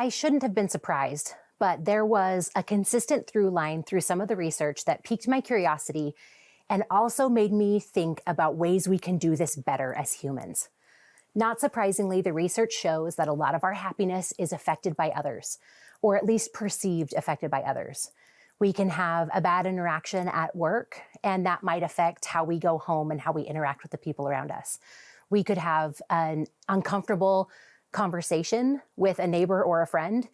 I shouldn't have been surprised, but there was a consistent through line through some of the research that piqued my curiosity and also made me think about ways we can do this better as humans. Not surprisingly, the research shows that a lot of our happiness is affected by others, or at least perceived affected by others. We can have a bad interaction at work, and that might affect how we go home and how we interact with the people around us. We could have an uncomfortable conversation with a neighbor or a friend,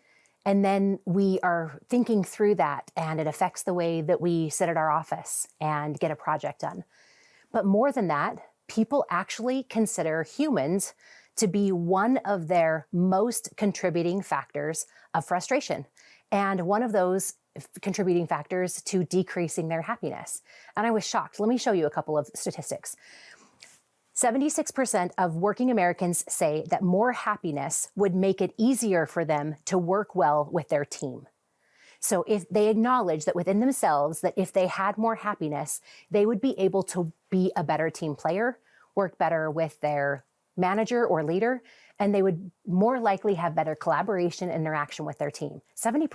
and then we are thinking through that, and it affects the way that we sit at our office and get a project done. But more than that, people actually consider humans to be one of their most contributing factors of frustration, and one of those contributing factors to decreasing their happiness. And I was shocked. Let me show you a couple of statistics. 76% of working Americans say that more happiness would make it easier for them to work well with their team. So if they acknowledge that within themselves, that if they had more happiness, they would be able to be a better team player, work better with their manager or leader, and they would more likely have better collaboration and interaction with their team. 70%,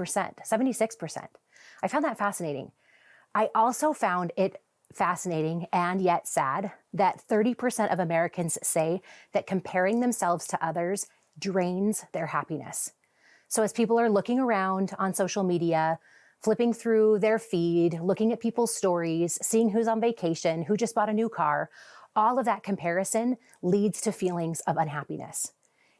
76%. I found that fascinating. I also found it fascinating and yet sad that 30% of Americans say that comparing themselves to others drains their happiness. So as people are looking around on social media, flipping through their feed, looking at people's stories, seeing who's on vacation, who just bought a new car, all of that comparison leads to feelings of unhappiness.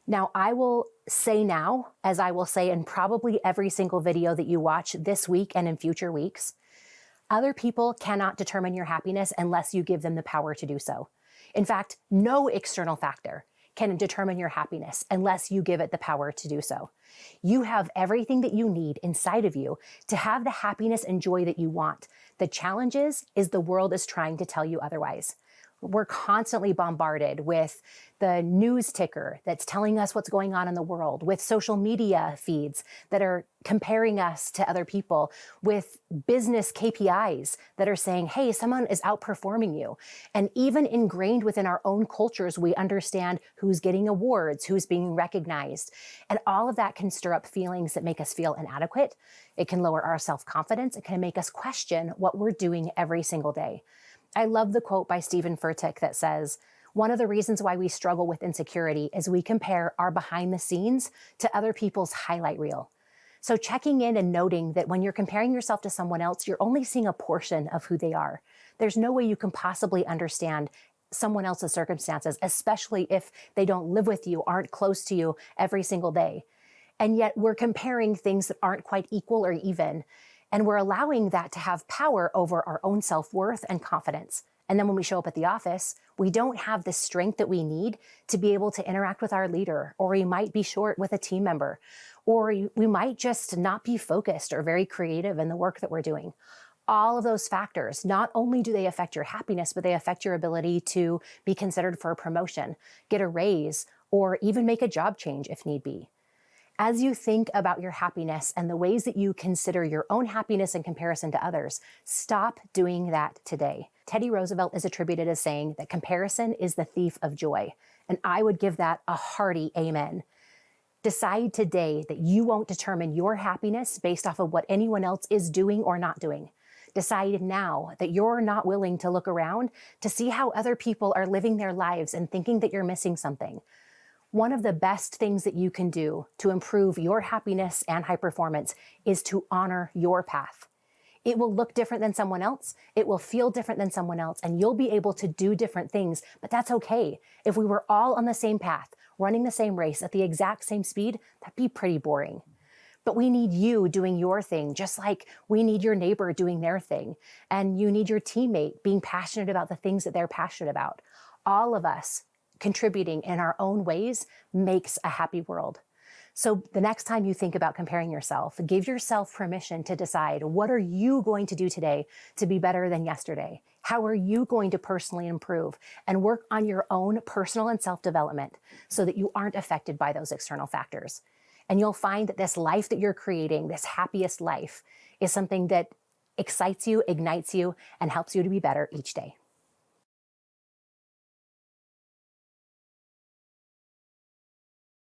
Now, I will say now, as I will say in probably every single video that you watch this week and in future weeks, other people cannot determine your happiness unless you give them the power to do so. In fact, no external factor can determine your happiness unless you give it the power to do so. You have everything that you need inside of you to have the happiness and joy that you want. The challenge is the world is trying to tell you otherwise. We're constantly bombarded with the news ticker that's telling us what's going on in the world, with social media feeds that are comparing us to other people, with business KPIs that are saying, hey, someone is outperforming you. And even ingrained within our own cultures, we understand who's getting awards, who's being recognized. And all of that can stir up feelings that make us feel inadequate. It can lower our self-confidence. It can make us question what we're doing every single day. I love the quote by Stephen Furtick that says, one of the reasons why we struggle with insecurity is we compare our behind the scenes to other people's highlight reel. So checking in and noting that when you're comparing yourself to someone else, you're only seeing a portion of who they are. There's no way you can possibly understand someone else's circumstances, especially if they don't live with you, aren't close to you every single day. And yet we're comparing things that aren't quite equal or even. And we're allowing that to have power over our own self-worth and confidence. And then when we show up at the office, we don't have the strength that we need to be able to interact with our leader, or we might be short with a team member, or we might just not be focused or very creative in the work that we're doing. All of those factors, not only do they affect your happiness, but they affect your ability to be considered for a promotion, get a raise, or even make a job change if need be. As you think about your happiness and the ways that you consider your own happiness in comparison to others, stop doing that today. Teddy Roosevelt is attributed as saying that comparison is the thief of joy. And I would give that a hearty amen. Decide today that you won't determine your happiness based off of what anyone else is doing or not doing. Decide now that you're not willing to look around to see how other people are living their lives and thinking that you're missing something. One of the best things that you can do to improve your happiness and high performance is to honor your path. It will look different than someone else. It will feel different than someone else, and you'll be able to do different things, but that's okay. If we were all on the same path, running the same race at the exact same speed, that'd be pretty boring. But we need you doing your thing, just like we need your neighbor doing their thing, and you need your teammate being passionate about the things that they're passionate about. All of us contributing in our own ways makes a happy world. So the next time you think about comparing yourself, give yourself permission to decide, what are you going to do today to be better than yesterday? How are you going to personally improve? And work on your own personal and self-development so that you aren't affected by those external factors. And you'll find that this life that you're creating, this happiest life, is something that excites you, ignites you, and helps you to be better each day.